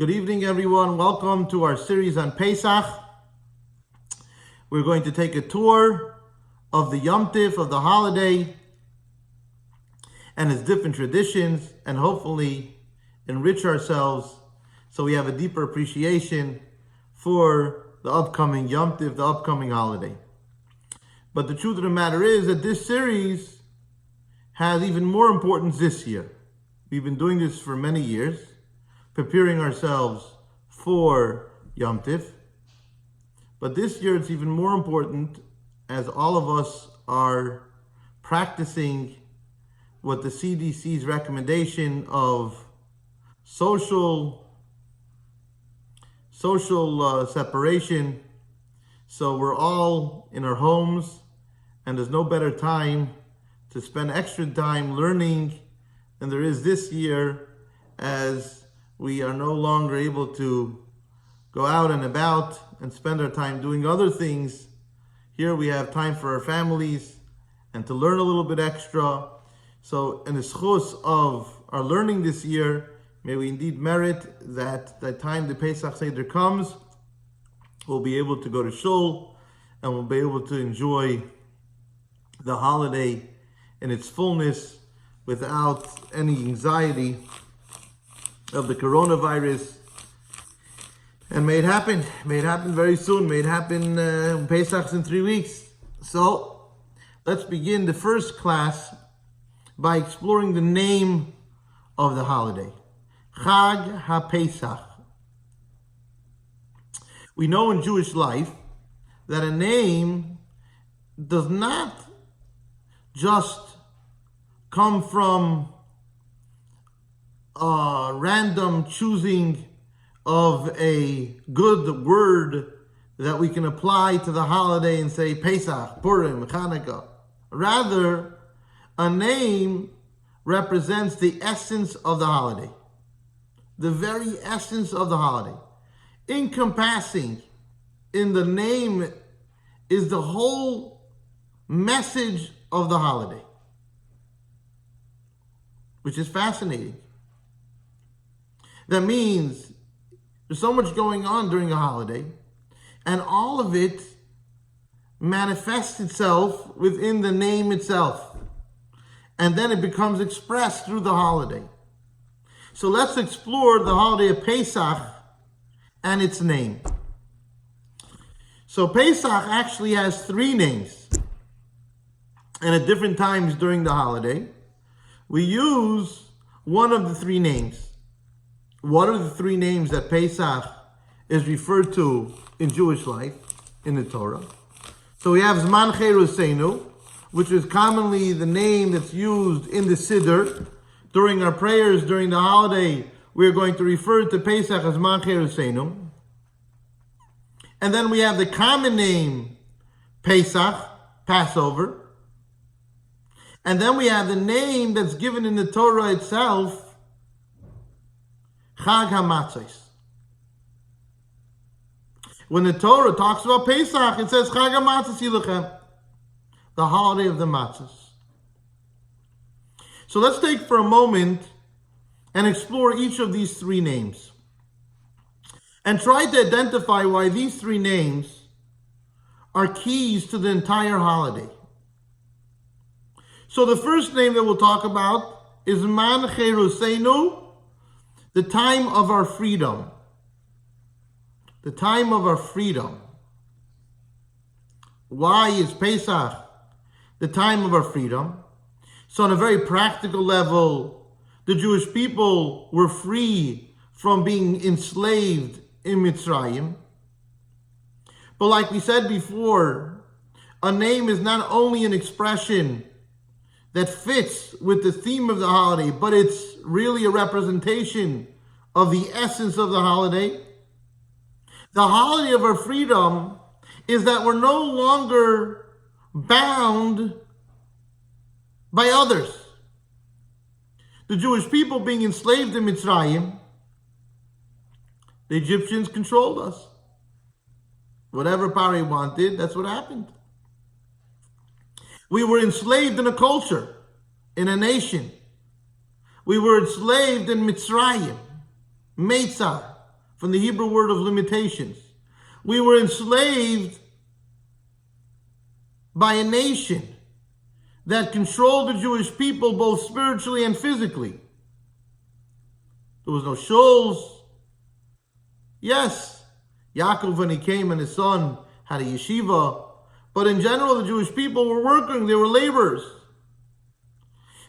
Good evening, everyone. Welcome to our series on Pesach. We're going to take a tour of the Yom Tif, of the holiday, and its different traditions, and hopefully enrich ourselves so we have a deeper appreciation for the upcoming Yom Tif, the upcoming holiday. But the truth of the matter is that this series has even more importance this year. We've been doing this for many years, preparing ourselves for Yom Tif. But this year it's even more important as all of us are practicing what the CDC's recommendation of social separation. So we're all in our homes, and there's no better time to spend extra time learning than there is this year, as we are no longer able to go out and about and spend our time doing other things. Here we have time for our families and to learn a little bit extra. So in the schus of our learning this year, may we indeed merit that the time the Pesach Seder comes, we'll be able to go to shul and we'll be able to enjoy the holiday in its fullness without any anxiety of the coronavirus. And may it happen very soon. May it happen Pesach's in 3 weeks. So let's begin the first class by exploring the name of the holiday, Chag HaPesach. We know in Jewish life that a name does not just come from random choosing of a good word that we can apply to the holiday and say Pesach, Purim, Chanukah. Rather, a name represents the essence of the holiday, the very essence of the holiday. Encompassing in the name is the whole message of the holiday, which is fascinating. That means there's so much going on during a holiday, and all of it manifests itself within the name itself, and then it becomes expressed through the holiday. So let's explore the holiday of Pesach and its name. So Pesach actually has 3 names, and at different times during the holiday, we use one of the 3 names. What are the 3 names that Pesach is referred to in Jewish life, in the Torah? So we have Zman Cheruseinu, which is commonly the name that's used in the Siddur. During our prayers, during the holiday, we're going to refer to Pesach as Zman Cheruseinu. And then we have the common name, Pesach, Passover. And then we have the name that's given in the Torah itself, Chag HaMatzos. When the Torah talks about Pesach, it says Chag HaMatzos Yilachem, the holiday of the matzos. So let's take for a moment and explore each of these 3 names and try to identify why these 3 names are keys to the entire holiday. So the first name that we'll talk about is Man Cheruseinu, the time of our freedom. The time of our freedom. Why is Pesach the time of our freedom? So on a very practical level, the Jewish people were free from being enslaved in Mitzrayim. But like we said before, a name is not only an expression that fits with the theme of the holiday, but it's really a representation of the essence of the holiday. The holiday of our freedom is that we're no longer bound by others. The Jewish people being enslaved in Mitzrayim, the Egyptians controlled us. Whatever Pari wanted, that's what happened. We were enslaved in a culture, in a nation. We were enslaved in Mitzrayim, Meitzar, from the Hebrew word of limitations. We were enslaved by a nation that controlled the Jewish people both spiritually and physically. There was no shuls. Yes, Yaakov, when he came and his son had a yeshiva, but in general the Jewish people were working, they were laborers.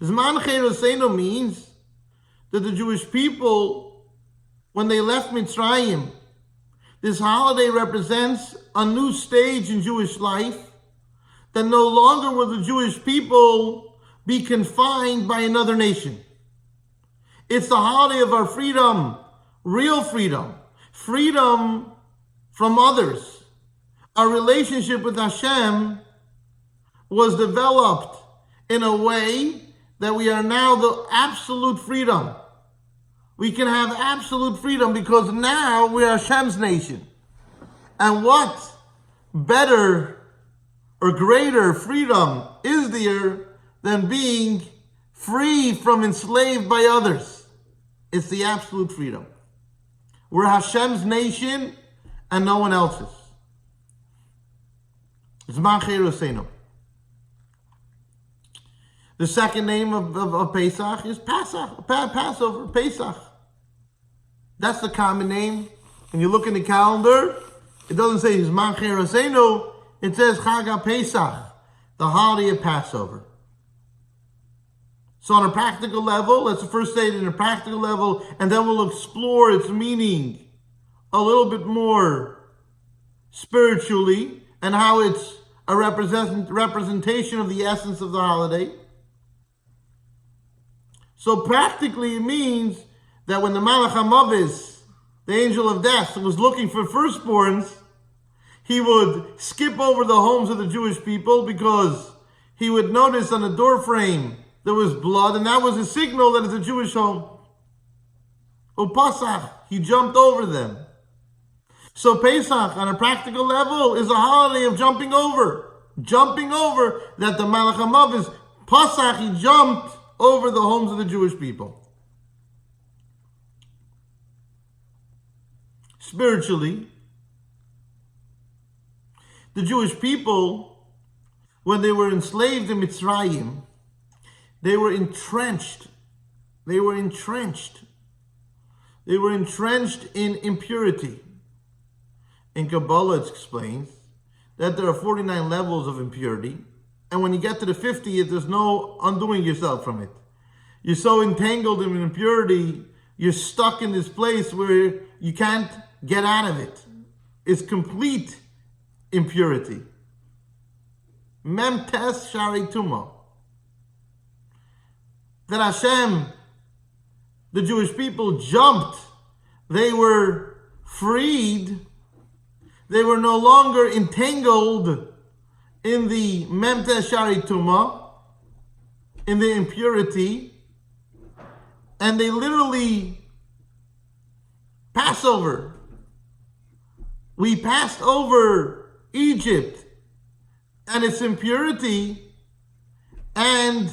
Zman Cheroseno means that the Jewish people, when they left Mitzrayim, this holiday represents a new stage in Jewish life, that no longer will the Jewish people be confined by another nation. It's the holiday of our freedom, real freedom, freedom from others. Our relationship with Hashem was developed in a way that we are now the absolute freedom. We can have absolute freedom because now we are Hashem's nation. And what better or greater freedom is there than being free from enslaved by others? It's the absolute freedom. We're Hashem's nation and no one else's. Zman Cheroseno. The second name of Pesach is Passover, Pesach. That's the common name. When you look in the calendar, it doesn't say Zman Cheroseno, it says Chag HaPesach, the holiday of Passover. So on a practical level, let's first say it in a practical level, and then we'll explore its meaning a little bit more spiritually, and how it's a representation of the essence of the holiday. So practically it means that when the Malach HaMavis, the angel of death, was looking for firstborns, he would skip over the homes of the Jewish people because he would notice on the door frame there was blood, and that was a signal that it's a Jewish home. Pesach, he jumped over them. So Pesach, on a practical level, is a holiday of jumping over. Jumping over, that the Malach HaMavis, Pesach, he jumped over the homes of the Jewish people. Spiritually, the Jewish people, when they were enslaved in Mitzrayim, they were entrenched. They were entrenched. They were entrenched in impurity. In Kabbalah, it explains that there are 49 levels of impurity. And when you get to the 50th, there's no undoing yourself from it. You're so entangled in impurity, you're stuck in this place where you can't get out of it. It's complete impurity. Memtes Shari Tuma. That Hashem, the Jewish people, jumped. They were freed. They were no longer entangled in the Memtes Shari Tuma, in the impurity, and they literally Passover. We passed over Egypt and its impurity, and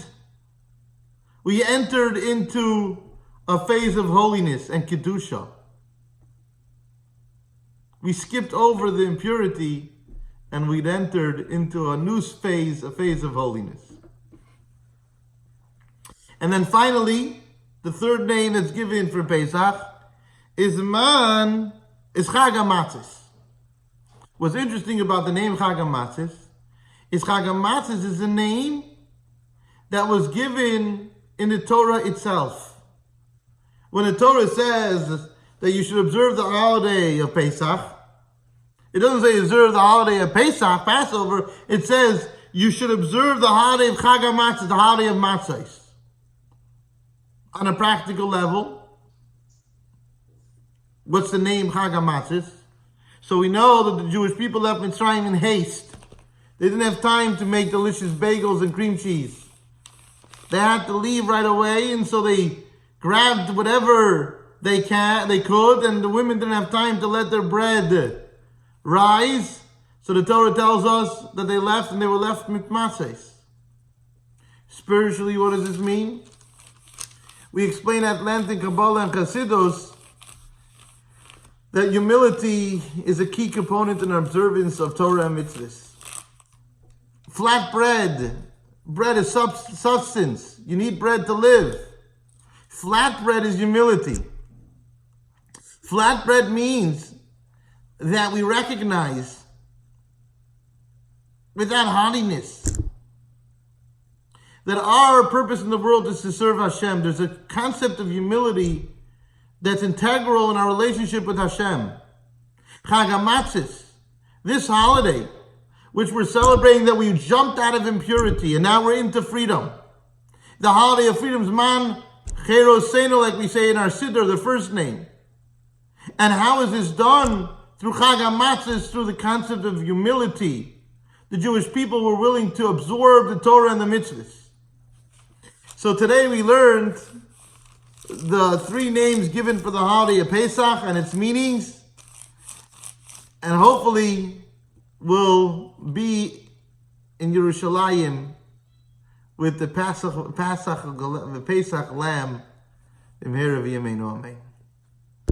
we entered into a phase of holiness and Kedusha. We skipped over the impurity and we'd entered into a new phase, a phase of holiness. And then finally, the third name that's given for Pesach is Chag HaMatzos. What's interesting about the name Chag HaMatzos is Chag HaMatzos is a name that was given in the Torah itself. When the Torah says that you should observe the holiday of Pesach, it doesn't say observe the holiday of Pesach, Passover. It says you should observe the holiday of Chag HaMatzos, the holiday of Matzos. On a practical level, what's the name Chag HaMatzos? So we know that the Jewish people left Mitzrayim in haste. They didn't have time to make delicious bagels and cream cheese. They had to leave right away, and so they grabbed whatever they could, and the women didn't have time to let their bread rise. So the Torah tells us that they left, and they were left with matzos. Spiritually, what does this mean? We explain at length in Kabbalah and Chassidus that humility is a key component in our observance of Torah and mitzvahs. Flat bread. Bread is substance. You need bread to live. Flat bread is humility. Flat bread means that we recognize without haughtiness that our purpose in the world is to serve Hashem. There's a concept of humility that's integral in our relationship with Hashem. Chag HaMatzos, this holiday, which we're celebrating that we jumped out of impurity and now we're into freedom. The holiday of freedom, Zman Cheroseno, like we say in our Siddur, the first name. And how is this done? Through Chag HaMatzos, through the concept of humility. The Jewish people were willing to absorb the Torah and the mitzvahs. So today we learned the three names given for the holiday of Pesach and its meanings. And hopefully we'll be in Yerushalayim with the Pesach lamb. Amen.